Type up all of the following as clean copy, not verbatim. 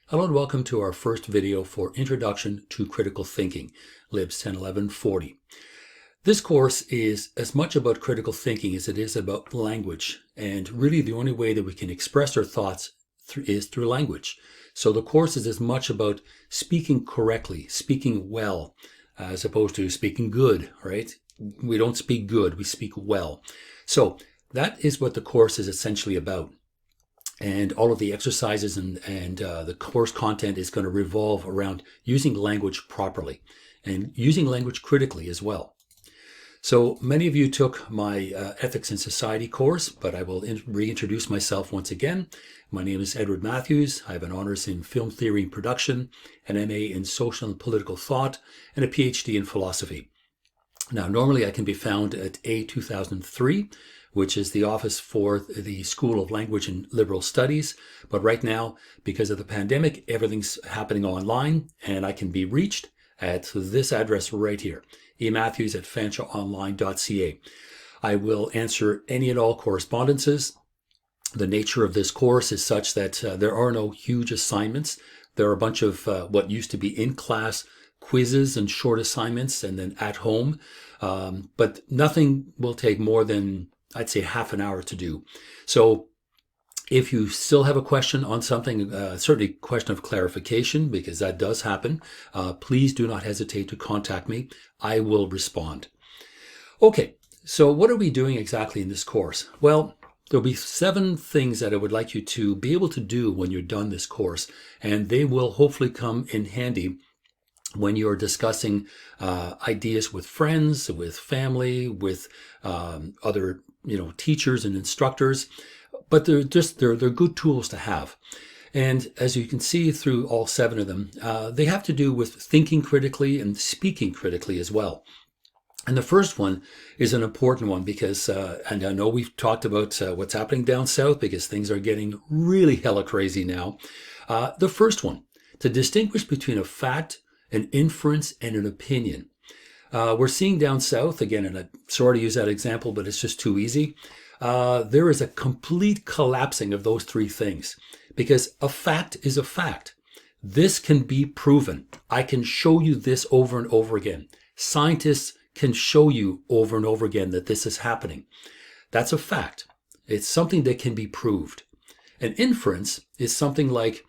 Hello and welcome to our first video for Introduction to Critical Thinking, LIBS-1011-40. This course is as much about critical thinking as it is about language, and really the only way that we can express our thoughts is through language. So the course is as much about speaking correctly, speaking well, as opposed to speaking good, right? We don't speak good, we speak well. So that is what the course is essentially about. And all of the exercises and the course content is going to revolve around using language properly and using language critically as well. So many of you took my Ethics in Society course, but I will reintroduce myself once again. My name is Edward Matthews. I have an honors in film theory and production, an MA in social and political thought, and a PhD in philosophy. Now, normally I can be found at A2003, which is the office for the School of Language and Liberal Studies. But right now, because of the pandemic, everything's happening online, and I can be reached at this address right here, ematthews@fanchaonline.ca. I will answer any and all correspondences. The nature of this course is such that there are no huge assignments. There are a bunch of what used to be in-class quizzes and short assignments and then at home. But nothing will take more than, I'd say, half an hour to do. So if you still have a question on something, certainly a question of clarification, because that does happen, please do not hesitate to contact me. I will respond. Okay, so what are we doing exactly in this course? Well, there'll be 7 things that I would like you to be able to do when you're done this course, and they will hopefully come in handy when you're discussing ideas with friends, with family, with other teachers and instructors. But they're good tools to have. And as you can see through all 7 of them, they have to do with thinking critically and speaking critically as well. And the first one is an important one because, and I know we've talked about what's happening down south because things are getting really hella crazy now. The first one, to distinguish between a fact, an inference, and an opinion. We're seeing down south, again, and I sort of use that example, but it's just too easy. There is a complete collapsing of those 3 things because a fact is a fact. This can be proven. I can show you this over and over again. Scientists can show you over and over again that this is happening. That's a fact. It's something that can be proved. An inference is something like,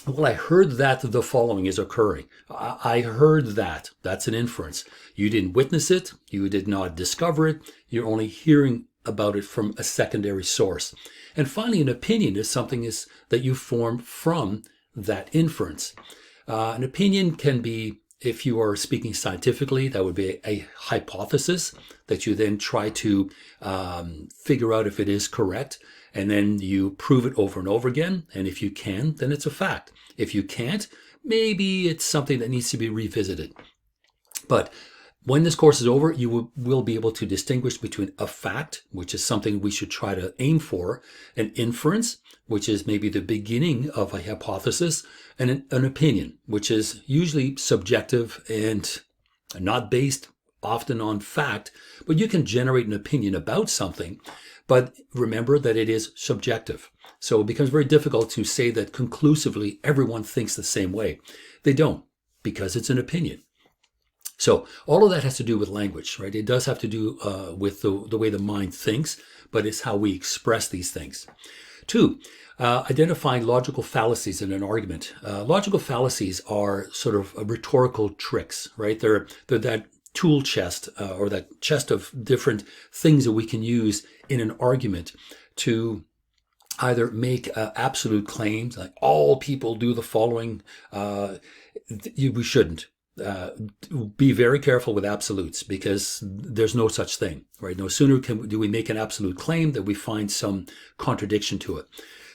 well, I heard that the following is occurring. I heard that. That's an inference. You didn't witness it. You did not discover it. You're only hearing about it from a secondary source. And finally, an opinion is something that you form from that inference. An opinion can be, if you are speaking scientifically, that would be a hypothesis that you then try to figure out if it is correct. And then you prove it over and over again. And if you can, then it's a fact. If you can't, maybe it's something that needs to be revisited. But when this course is over, you will be able to distinguish between a fact, which is something we should try to aim for, an inference, which is maybe the beginning of a hypothesis, and an opinion, which is usually subjective and not based often on fact, but you can generate an opinion about something. But remember that it is subjective. So it becomes very difficult to say that conclusively everyone thinks the same way. They don't, because it's an opinion. So all of that has to do with language, right? It does have to do with the way the mind thinks, but it's how we express these things. 2, identifying logical fallacies in an argument. Logical fallacies are sort of rhetorical tricks, right? They're that tool chest or that chest of different things that we can use in an argument to either make absolute claims, like all people do the following. We shouldn't. Be very careful with absolutes because there's no such thing, right? No sooner do we make an absolute claim that we find some contradiction to it.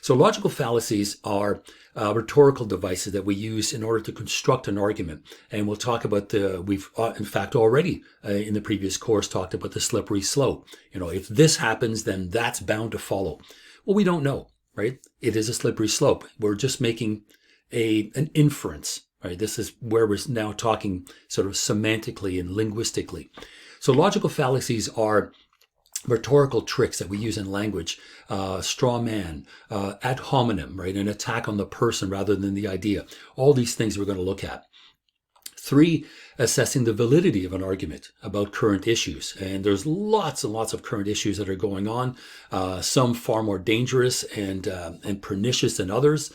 So logical fallacies are rhetorical devices that we use in order to construct an argument. And we'll talk about we've in fact already in the previous course talked about the slippery slope. If this happens, then that's bound to follow. Well, we don't know, right? It is a slippery slope. We're just making an inference. Right, this is where we're now talking sort of semantically and linguistically. So logical fallacies are rhetorical tricks that we use in language, straw man, ad hominem, right? An attack on the person rather than the idea. All these things we're going to look at. 3, assessing the validity of an argument about current issues. And there's lots and lots of current issues that are going on, some far more dangerous and pernicious than others.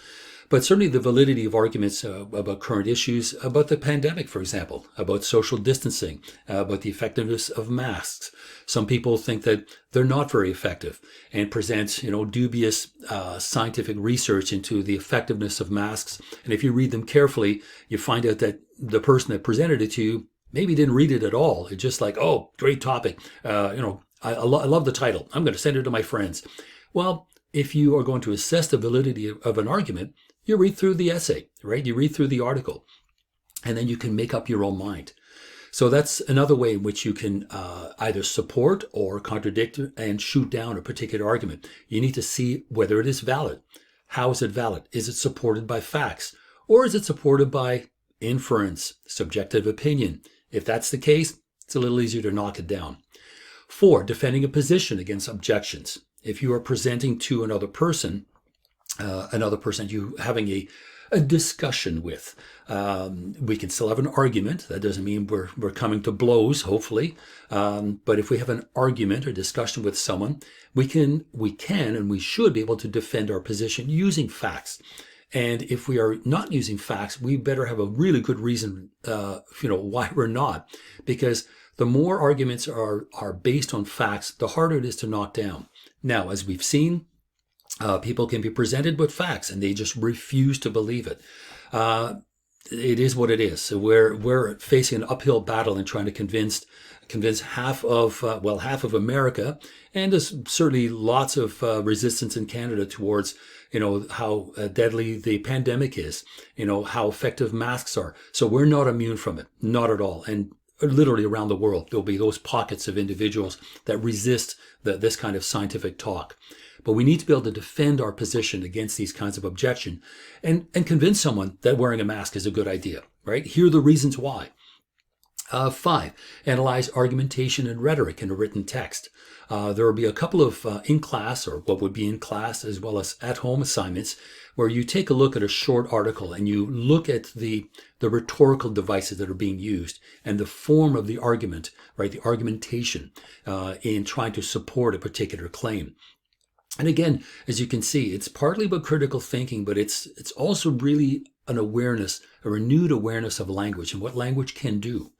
But certainly the validity of arguments about current issues, about the pandemic, for example, about social distancing, about the effectiveness of masks. Some people think that they're not very effective and present, dubious scientific research into the effectiveness of masks. And if you read them carefully, you find out that the person that presented it to you maybe didn't read it at all. It's just like, oh, great topic. I love the title. I'm going to send it to my friends. Well, if you are going to assess the validity of an argument, you read through the essay, right? You read through the article, and then you can make up your own mind. So that's another way in which you can either support or contradict and shoot down a particular argument. You need to see whether it is valid. How is it valid? Is it supported by facts? Or is it supported by inference, subjective opinion? If that's the case, it's a little easier to knock it down. 4, defending a position against objections. If you are presenting to another person you having a discussion with, we can still have an argument. That doesn't mean we're coming to blows, hopefully. But if we have an argument or discussion with someone, we can and we should be able to defend our position using facts. And if we are not using facts, we better have a really good reason, why we're not. Because the more arguments are based on facts, the harder it is to knock down. Now, as we've seen, people can be presented with facts and they just refuse to believe it. It is what it is. So we're facing an uphill battle and trying to convince half of America, and there's certainly lots of resistance in Canada towards how deadly the pandemic is, how effective masks are. So we're not immune from it, not at all. And literally around the world, there'll be those pockets of individuals that resist this kind of scientific talk. But we need to be able to defend our position against these kinds of objection and convince someone that wearing a mask is a good idea, right? Here are the reasons why. 5, analyze argumentation and rhetoric in a written text. There will be a couple of in-class, or what would be in class, as well as at-home assignments where you take a look at a short article and you look at the rhetorical devices that are being used and the form of the argument, right? The argumentation in trying to support a particular claim. And again, as you can see, it's partly about critical thinking, but it's also really an awareness, a renewed awareness of language and what language can do.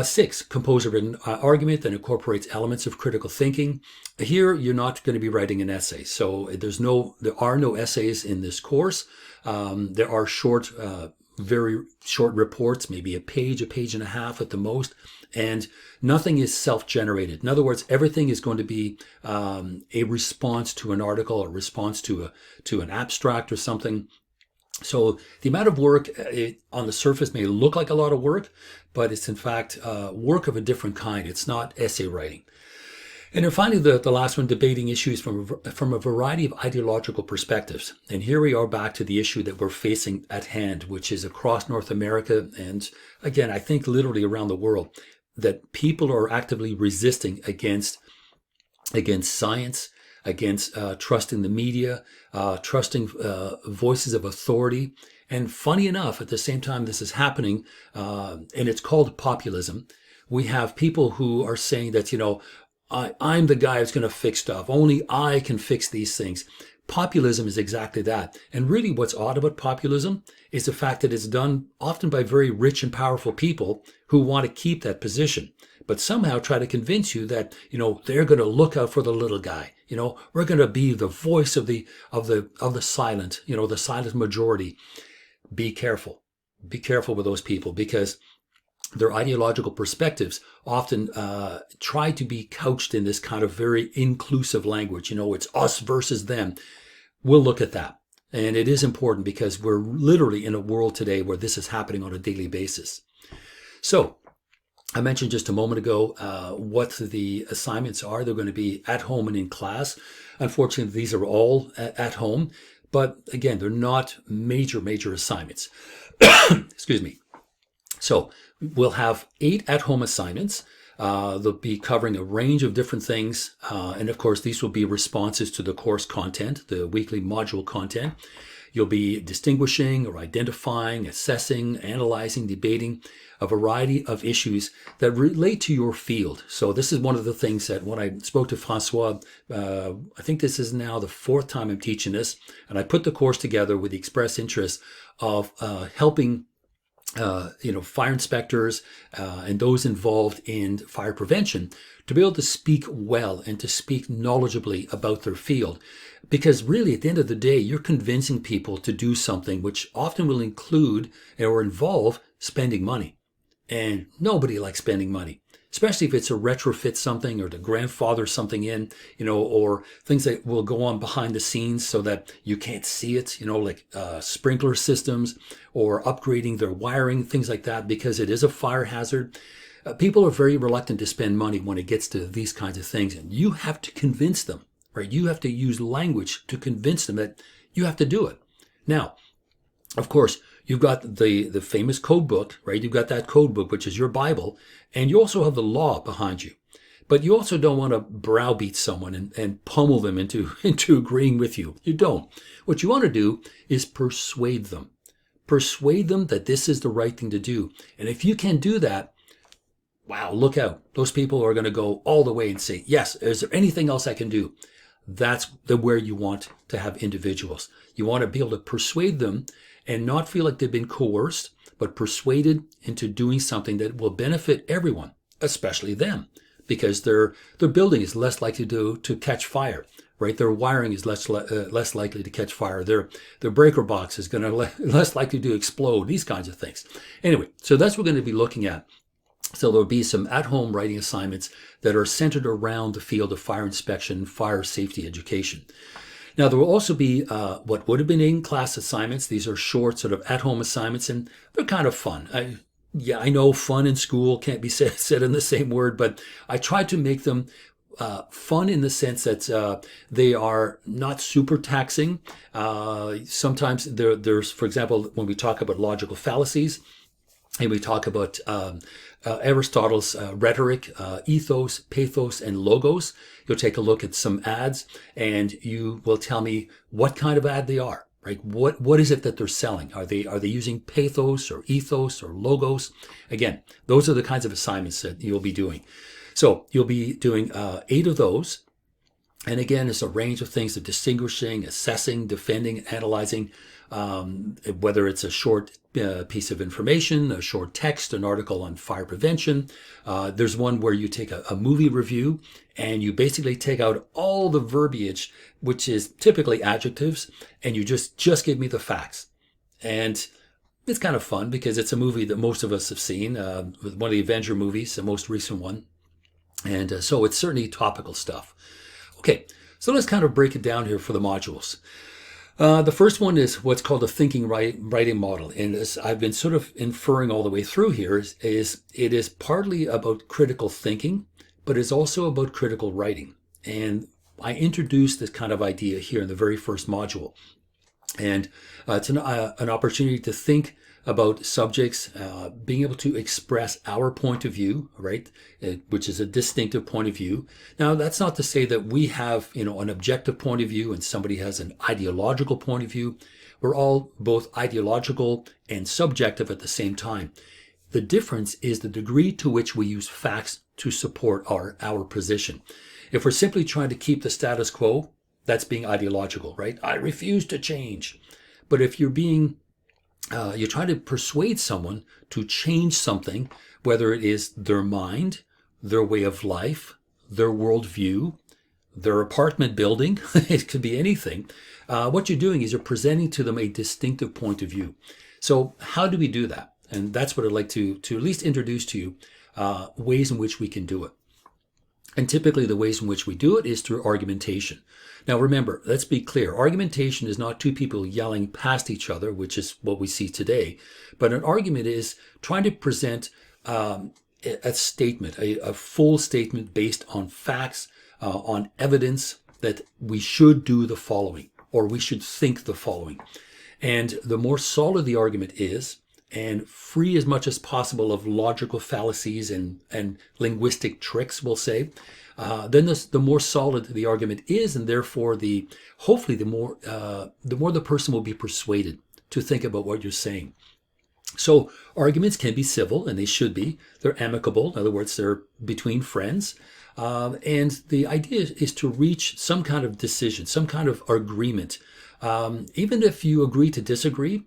6, compose a written argument that incorporates elements of critical thinking. Here, you're not going to be writing an essay. So there are no essays in this course. There are very short reports, maybe a page and a half at the most, and nothing is self-generated. In other words, everything is going to be a response to an article, a response to an abstract or something. So the amount of work on the surface may look like a lot of work, but it's in fact work of a different kind. It's not essay writing. And then finally, the last one, debating issues from a variety of ideological perspectives. And here we are back to the issue that we're facing at hand, which is across North America, and again, I think literally around the world, that people are actively resisting against science, against trusting the media, trusting voices of authority. And funny enough, at the same time this is happening, and it's called populism, we have people who are saying that, I'm the guy who's going to fix stuff. Only I can fix these things. Populism is exactly that. And really what's odd about populism is the fact that it's done often by very rich and powerful people who want to keep that position, but somehow try to convince you that, they're going to look out for the little guy. We're going to be the voice of the silent, the silent majority. Be careful. Be careful with those people, because their ideological perspectives often try to be couched in this kind of very inclusive language. It's us versus them. We'll look at that. And it is important because we're literally in a world today where this is happening on a daily basis. So I mentioned just a moment ago what the assignments are. They're going to be at home and in class. Unfortunately, these are all at home. But again, they're not major assignments. Excuse me. So we'll have 8 at-home assignments. They'll be covering a range of different things. And of course, these will be responses to the course content, the weekly module content. You'll be distinguishing or identifying, assessing, analyzing, debating a variety of issues that relate to your field. So this is one of the things that when I spoke to Francois, I think this is now the fourth time I'm teaching this, and I put the course together with the express interest of helping fire inspectors and those involved in fire prevention to be able to speak well and to speak knowledgeably about their field. Because really, at the end of the day, you're convincing people to do something which often will include or involve spending money. And nobody likes spending money, especially if it's a retrofit something or to grandfather something in, or things that will go on behind the scenes so that you can't see it, like sprinkler systems or upgrading their wiring, things like that, because it is a fire hazard. People are very reluctant to spend money when it gets to these kinds of things. And you have to convince them, right? You have to use language to convince them that you have to do it. Now, of course, you've got the famous code book, right? You've got that code book, which is your Bible, and you also have the law behind you. But you also don't want to browbeat someone and pummel them into agreeing with you. You don't. What you want to do is persuade them. Persuade them that this is the right thing to do. And if you can do that, wow, look out. Those people are going to go all the way and say, yes, is there anything else I can do? That's where you want to have individuals. You want to be able to persuade them and not feel like they've been coerced, but persuaded into doing something that will benefit everyone, especially them, because their building is less likely to catch fire, right? Their wiring is less likely to catch fire. Their breaker box is going to less likely to explode. These kinds of things. Anyway, so that's what we're going to be looking at. So there'll be some at-home writing assignments that are centered around the field of fire inspection, fire safety education. Now, there will also be what would have been in-class assignments. These are short sort of at-home assignments, and they're kind of fun. I know fun in school can't be said in the same word, but I try to make them fun in the sense that they are not super taxing. Sometimes there's, for example, when we talk about logical fallacies, and we talk about Aristotle's rhetoric, ethos, pathos, and logos. You'll take a look at some ads and you will tell me what kind of ad they are, right? What is it that they're selling? Are they using pathos or ethos or logos? Again, those are the kinds of assignments that you'll be doing. So you'll be doing 8 of those. And again, it's a range of things of distinguishing, assessing, defending, analyzing, whether it's a short piece of information, a short text, an article on fire prevention. There's one where you take a movie review and you basically take out all the verbiage, which is typically adjectives, and you just give me the facts. And it's kind of fun because it's a movie that most of us have seen, one of the Avenger movies, the most recent one. And so it's certainly topical stuff. Okay, so let's kind of break it down here for the modules. The first one is what's called a thinking writing model. And as I've been sort of inferring all the way through here is it is partly about critical thinking, but it's also about critical writing. And I introduced this kind of idea here in the very first module. And it's an opportunity to think about subjects, being able to express our point of view, right, which is a distinctive point of view. Now, that's not to say that we have, an objective point of view and somebody has an ideological point of view. We're all both ideological and subjective at the same time. The difference is the degree to which we use facts to support our position. If we're simply trying to keep the status quo, that's being ideological, right? I refuse to change. But if you're trying to persuade someone to change something, whether it is their mind, their way of life, their worldview, their apartment building, it could be anything. What you're doing is you're presenting to them a distinctive point of view. So how do we do that? And that's what I'd like to at least introduce to you, ways in which we can do it. And typically the ways in which we do it is through argumentation. Now remember, let's be clear. Argumentation is not two people yelling past each other, which is what we see today. But an argument is trying to present a statement, a full statement based on facts, on evidence that we should do the following, or we should think the following. And the more solid the argument is, and free as much as possible of logical fallacies and linguistic tricks, we'll say, then the more solid the argument is, and therefore hopefully the more the person will be persuaded to think about what you're saying. So arguments can be civil, and they should be. They're amicable. In other words, they're between friends. And the idea is to reach some kind of decision, some kind of agreement. Even if you agree to disagree,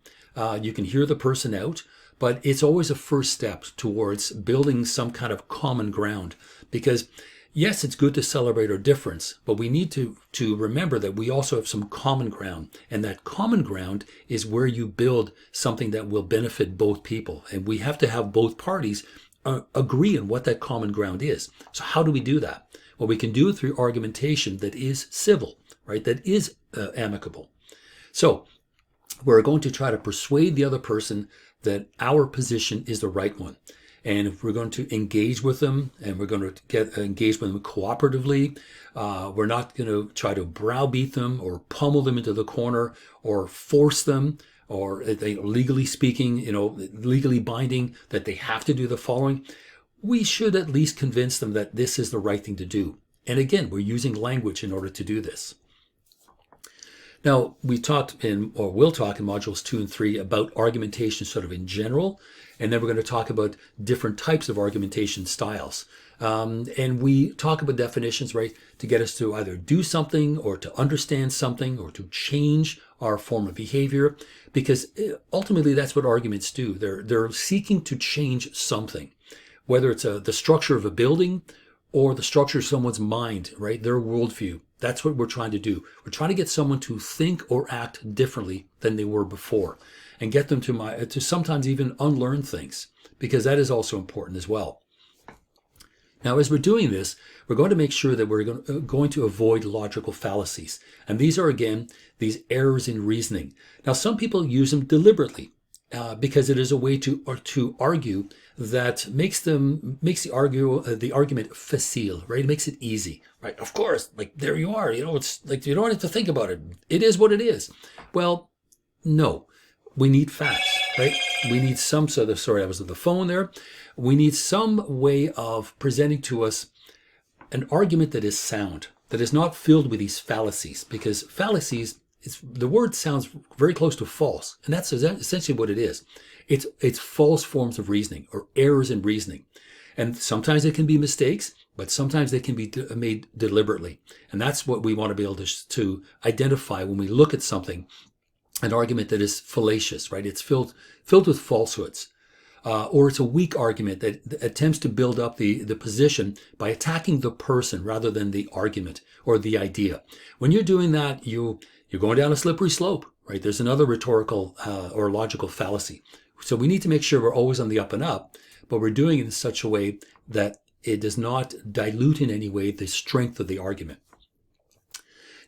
you can hear the person out, but it's always a first step towards building some kind of common ground. Because yes, it's good to celebrate our difference, but we need to remember that we also have some common ground. And that common ground is where you build something that will benefit both people. And we have to have both parties agree on what that common ground is. So how do we do that? Well, we can do it through argumentation that is civil, right? That is amicable. So we're going to try to persuade the other person that our position is the right one. And if we're going to engage with them, and we're going to engage with them cooperatively, we're not going to try to browbeat them or pummel them into the corner or force them, or legally speaking, legally binding that they have to do the following. We should at least convince them that this is the right thing to do. And again, we're using language in order to do this. Now, we talked will talk in modules 2 and 3 about argumentation sort of in general, and then we're going to talk about different types of argumentation styles. And we talk about definitions, right, to get us to either do something or to understand something or to change our form of behavior, because ultimately that's what arguments do. They're seeking to change something, whether it's the structure of a building or the structure of someone's mind, right, their worldview. That's what we're trying to do. We're trying to get someone to think or act differently than they were before, and get them to sometimes even unlearn things, because that is also important as well. Now, as we're doing this, we're going to make sure that we're going to avoid logical fallacies. And these are, again, these errors in reasoning. Now, some people use them deliberately because it is a way to argue that makes the argument facile, right? It makes it easy, right? Of course, like there you are, it's like you don't have to think about it. It is what it is. Well, no, we need facts, right? We need some sort of, sorry, I was on the phone there. We need some way of presenting to us an argument that is sound, that is not filled with these fallacies, because fallacies, the word sounds very close to false, and that's essentially what it is. It's false forms of reasoning or errors in reasoning. And sometimes it can be mistakes, but sometimes they can be made deliberately. And that's what we want to be able to identify when we look at something, an argument that is fallacious, right? It's filled with falsehoods. Or it's a weak argument that attempts to build up the position by attacking the person rather than the argument or the idea. When you're doing that, you're going down a slippery slope, right? There's another rhetorical or logical fallacy. So we need to make sure we're always on the up and up, but we're doing it in such a way that it does not dilute in any way the strength of the argument.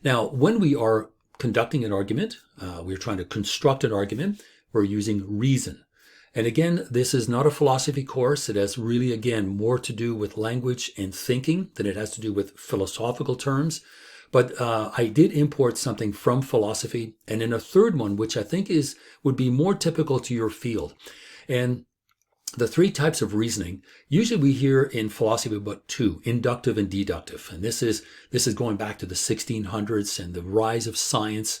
Now, when we are conducting an argument, we're trying to construct an argument, we're using reason. And again, this is not a philosophy course. It has really, again, more to do with language and thinking than it has to do with philosophical terms. But I did import something from philosophy, and then a third one, which I think would be more typical to your field. And the three types of reasoning, usually we hear in philosophy about two, inductive and deductive. And this is going back to the 1600s and the rise of science.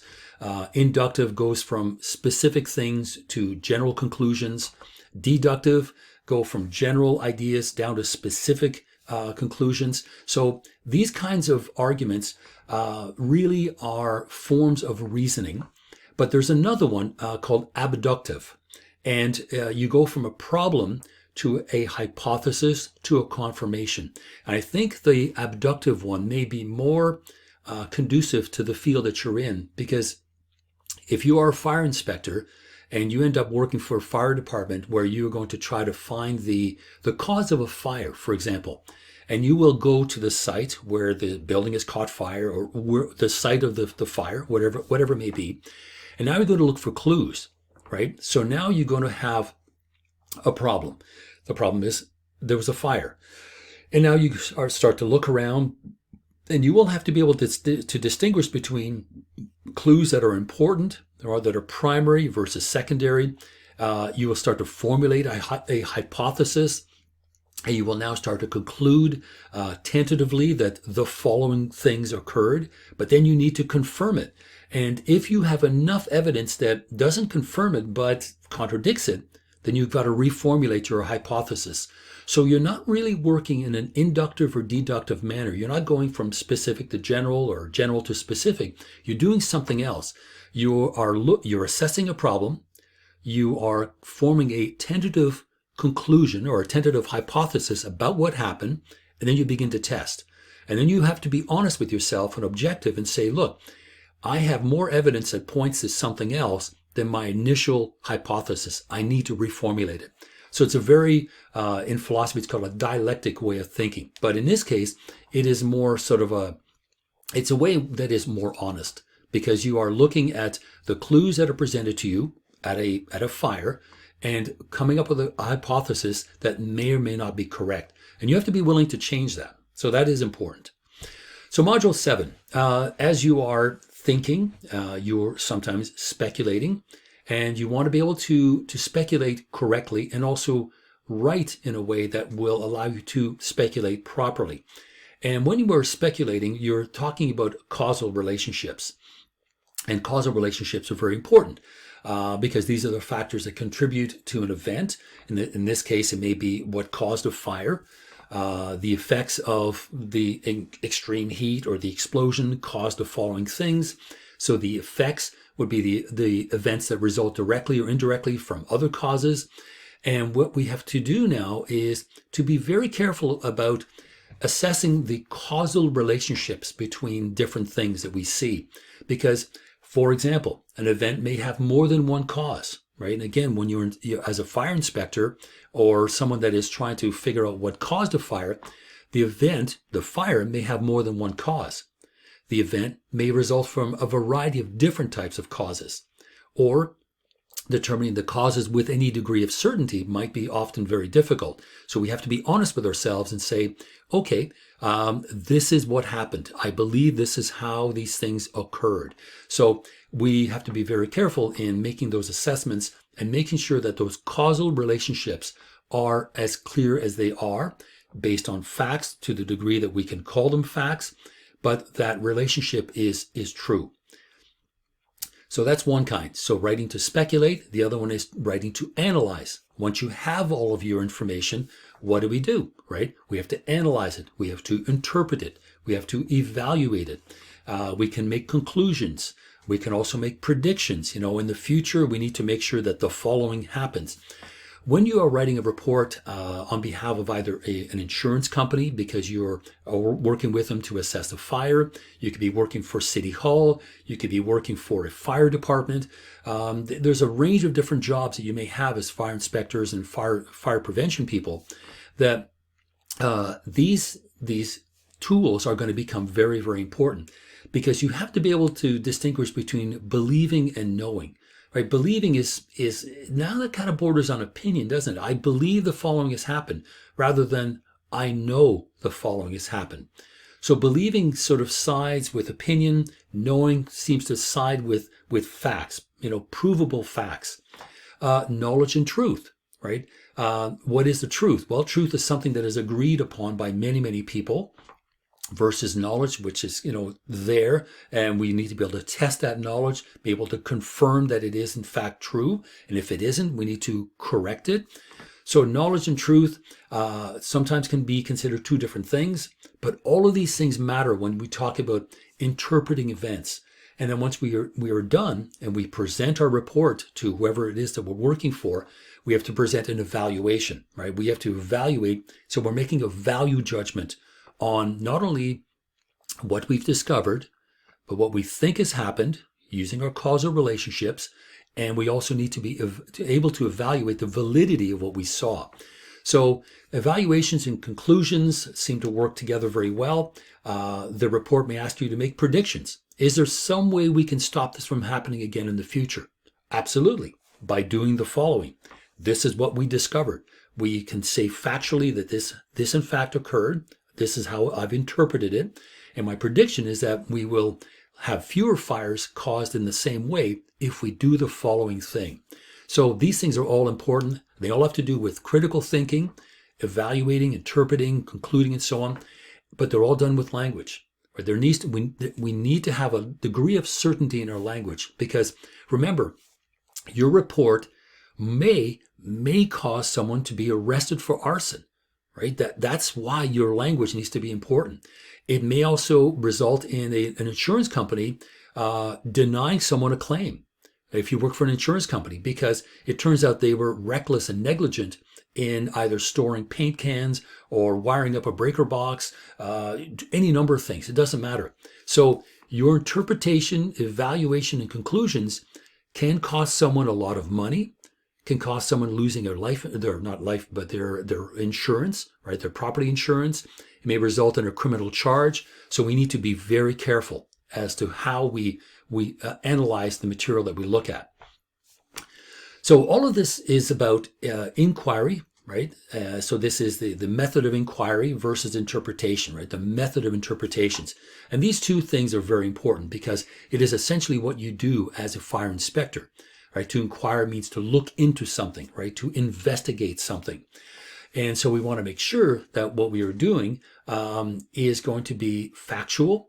Inductive goes from specific things to general conclusions. Deductive go from general ideas down to specific conclusions. So these kinds of arguments really are forms of reasoning. But there's another one called abductive. And you go from a problem to a hypothesis to a confirmation. And I think the abductive one may be more conducive to the field that you're in, because if you are a fire inspector and you end up working for a fire department where you're going to try to find the cause of a fire, for example, and you will go to the site where the building has caught fire, or where the site of the fire, whatever it may be, and now you're going to look for clues, right? So now you're going to have a problem. The problem is there was a fire. And now you start to look around, and you will have to be able to distinguish between clues that are important or that are primary versus secondary, You will start to formulate a hypothesis, and you will now start to conclude tentatively that the following things occurred, but then you need to confirm it. And if you have enough evidence that doesn't confirm it but contradicts it, then you've got to reformulate your hypothesis. So you're not really working in an inductive or deductive manner. You're not going from specific to general or general to specific. You're doing something else. You're assessing a problem. You are forming a tentative conclusion or a tentative hypothesis about what happened, and then you begin to test. And then you have to be honest with yourself and objective and say, look, I have more evidence that points to something else than my initial hypothesis. I need to reformulate it. So it's a very, in philosophy, it's called a dialectic way of thinking. But in this case, it is more sort of it's a way that is more honest, because you are looking at the clues that are presented to you at a fire and coming up with a hypothesis that may or may not be correct. And you have to be willing to change that. So that is important. So module 7, as you are thinking, you're sometimes speculating, and you want to be able to speculate correctly and also write in a way that will allow you to speculate properly. And when you are speculating, you're talking about causal relationships. And causal relationships are very important because these are the factors that contribute to an event. In this case, it may be what caused a fire. The effects of the extreme heat or the explosion caused the following things. So the effects would be the events that result directly or indirectly from other causes. And what we have to do now is to be very careful about assessing the causal relationships between different things that we see. Because, for example, an event may have more than one cause, right? And again, when you're as a fire inspector or someone that is trying to figure out what caused a fire, the fire may have more than one cause. The event may result from a variety of different types of causes, or determining the causes with any degree of certainty might be often very difficult. So we have to be honest with ourselves and say, okay, this is what happened. I believe this is how these things occurred. So we have to be very careful in making those assessments and making sure that those causal relationships are as clear as they are, based on facts to the degree that we can call them facts, but that relationship is true. So that's one kind. So writing to speculate. The other one is writing to analyze. Once you have all of your information, what do? Right? We have to analyze it. We have to interpret it. We have to evaluate it. We can make conclusions. We can also make predictions. In the future, we need to make sure that the following happens. When you are writing a report on behalf of either an insurance company, because you're working with them to assess a fire, you could be working for City Hall, you could be working for a fire department. There's a range of different jobs that you may have as fire inspectors and fire prevention people, that these tools are going to become very, very important, because you have to be able to distinguish between believing and knowing. Right? Believing is now that kind of borders on opinion, doesn't it? I believe the following has happened, rather than I know the following has happened. So believing sort of sides with opinion. Knowing seems to side with facts, provable facts. Knowledge and truth, right? What is the truth? Well, truth is something that is agreed upon by many, many people, versus knowledge, which is, there, and we need to be able to test that knowledge, be able to confirm that it is in fact true. And if it isn't, we need to correct it. So knowledge and truth sometimes can be considered two different things, but all of these things matter when we talk about interpreting events. And then once we are done and we present our report to whoever it is that we're working for, we have to present an evaluation, right? We have to evaluate. So we're making a value judgment on not only what we've discovered, but what we think has happened using our causal relationships. And we also need to be able to evaluate the validity of what we saw. So evaluations and conclusions seem to work together very well. The report may ask you to make predictions. Is there some way we can stop this from happening again in the future? Absolutely. By doing the following. This is what we discovered. We can say factually that this in fact occurred. This is how I've interpreted it. And my prediction is that we will have fewer fires caused in the same way if we do the following thing. So these things are all important. They all have to do with critical thinking, evaluating, interpreting, concluding, and so on. But they're all done with language. Right? We need to have a degree of certainty in our language, because remember, your report may cause someone to be arrested for arson. Right? That's why your language needs to be important. It may also result in an insurance company denying someone a claim if you work for an insurance company, because it turns out they were reckless and negligent in either storing paint cans or wiring up a breaker box, any number of things. It doesn't matter. So your interpretation, evaluation, and conclusions can cost someone a lot of money, can cost someone losing their life, their insurance, right? Their property insurance. It may result in a criminal charge. So we need to be very careful as to how we analyze the material that we look at. So all of this is about inquiry, right? So this is the method of inquiry versus interpretation, right? The method of interpretations. And these two things are very important, because it is essentially what you do as a fire inspector, right? To inquire means to look into something, right? To investigate something. And so we want to make sure that what we are doing is going to be factual,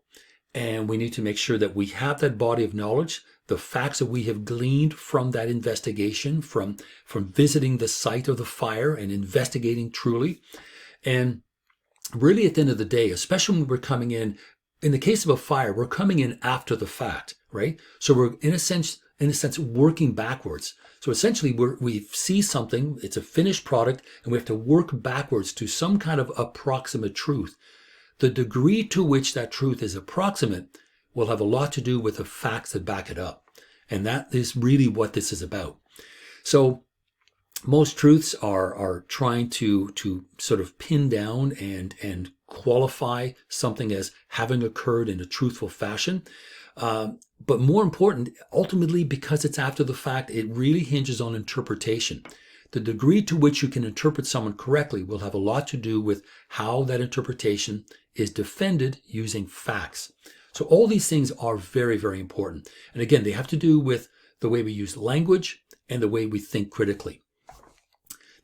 and we need to make sure that we have that body of knowledge, the facts that we have gleaned from that investigation, from visiting the site of the fire and investigating truly. And really at the end of the day, especially when we're coming in the case of a fire, we're coming in after the fact, right? So we're in a sense working backwards. So essentially we see something, it's a finished product, and we have to work backwards to some kind of approximate truth. The degree to which that truth is approximate will have a lot to do with the facts that back it up. And that is really what this is about. So most truths are trying to sort of pin down and qualify something as having occurred in a truthful fashion. But more important, ultimately, because it's after the fact, it really hinges on interpretation. The degree to which you can interpret someone correctly will have a lot to do with how that interpretation is defended using facts. So all these things are very, very important. And again, they have to do with the way we use language and the way we think critically.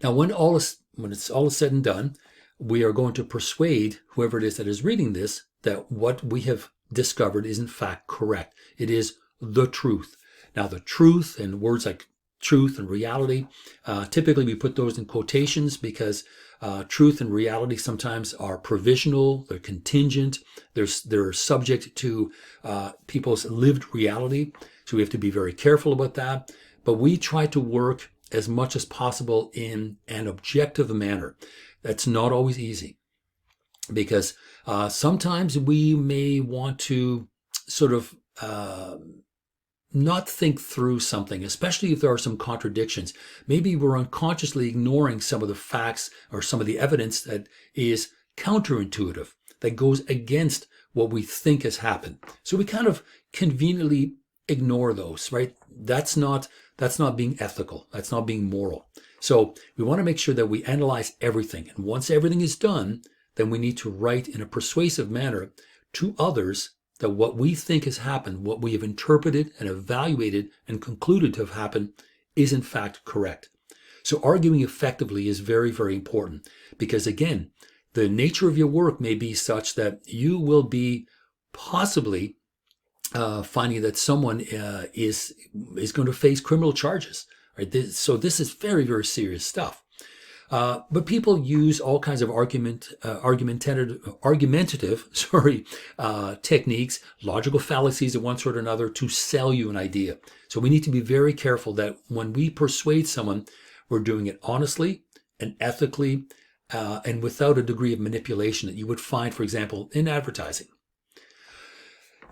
Now, when it's all said and done, we are going to persuade whoever it is that is reading this that what we have discovered is in fact correct. It is the truth. Now, the truth, and words like truth and reality, typically we put those in quotations, because truth and reality sometimes are provisional, they're contingent, they're subject to people's lived reality. So we have to be very careful about that. But we try to work as much as possible in an objective manner. That's not always easy, because sometimes we may want to sort of not think through something, especially if there are some contradictions. Maybe we're unconsciously ignoring some of the facts or some of the evidence that is counterintuitive, that goes against what we think has happened. So we kind of conveniently ignore those, right? That's not being ethical. That's not being moral. So we want to make sure that we analyze everything. And once everything is done, then we need to write in a persuasive manner to others that what we think has happened, what we have interpreted and evaluated and concluded to have happened, is in fact correct. So arguing effectively is very, very important, because again, the nature of your work may be such that you will be possibly finding that someone is going to face criminal charges. Right? So this is very, very serious stuff. But people use all kinds of argumentative techniques, logical fallacies of one sort or another, to sell you an idea. So we need to be very careful that when we persuade someone, we're doing it honestly and ethically, and without a degree of manipulation that you would find, for example, in advertising.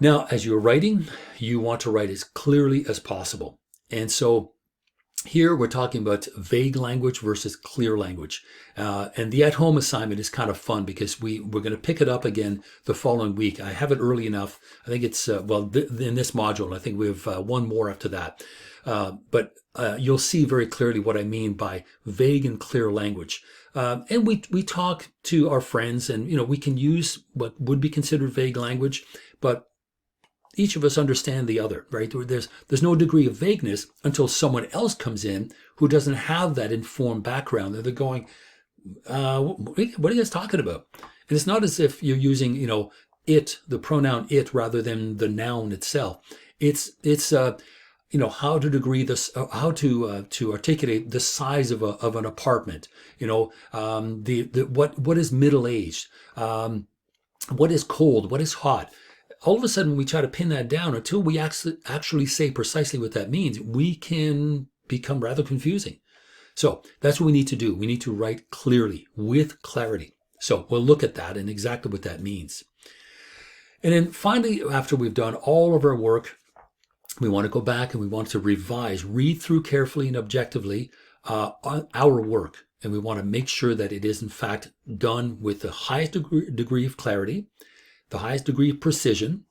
Now, as you're writing, you want to write as clearly as possible. And so here we're talking about vague language versus clear language. And the at-home assignment is kind of fun, because we're going to pick it up again the following week. I have it early enough. I think it's, in this module, I think we have one more after that. But you'll see very clearly what I mean by vague and clear language. And we talk to our friends, and we can use what would be considered vague language, but each of us understand the other, right? There's no degree of vagueness until someone else comes in who doesn't have that informed background. They're going, what are you guys talking about? And it's not as if you're using, it, the pronoun it, rather than the noun itself. It's how to degree this, how to articulate the size of an apartment. What is middle aged, what is cold, what is hot. All of a sudden, when we try to pin that down, until we actually say precisely what that means, we can become rather confusing. So that's what we need to do. We need to write clearly, with clarity. So we'll look at that and exactly what that means. And then finally, after we've done all of our work, we want to go back and we want to revise, read through carefully and objectively our work. And we want to make sure that it is, in fact, done with the highest degree of clarity, the highest degree of precision,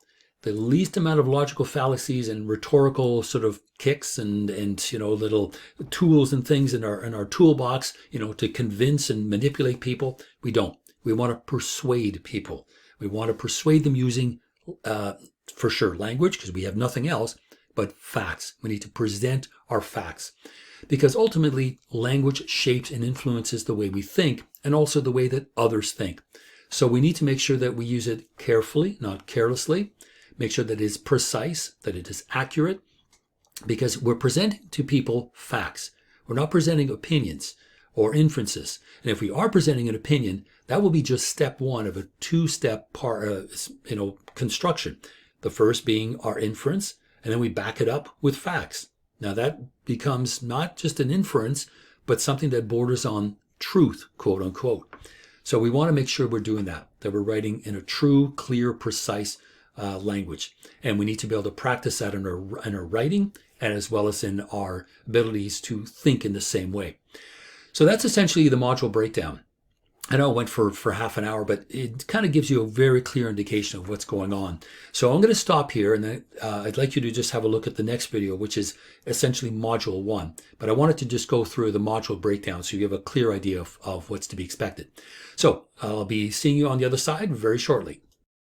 the least amount of logical fallacies and rhetorical sort of kicks and little tools and things in our toolbox, to convince and manipulate people. We don't. We want to persuade people. We want to persuade them using, for sure, language, because we have nothing else, but facts. We need to present our facts, because ultimately language shapes and influences the way we think and also the way that others think. So we need to make sure that we use it carefully, not carelessly. Make sure that it is precise, that it is accurate, because we're presenting to people facts. We're not presenting opinions or inferences. And if we are presenting an opinion, that will be just step one of a two-step construction. The first being our inference, and then we back it up with facts. Now that becomes not just an inference, but something that borders on truth, quote unquote. So we want to make sure we're doing that we're writing in a true, clear, precise language. And we need to be able to practice that in our writing, and as well as in our abilities to think in the same way. So that's essentially the module breakdown. I know I went for half an hour, but it kind of gives you a very clear indication of what's going on. So I'm going to stop here, and then I'd like you to just have a look at the next video, which is essentially module 1. But I wanted to just go through the module breakdown so you have a clear idea of what's to be expected. So I'll be seeing you on the other side very shortly.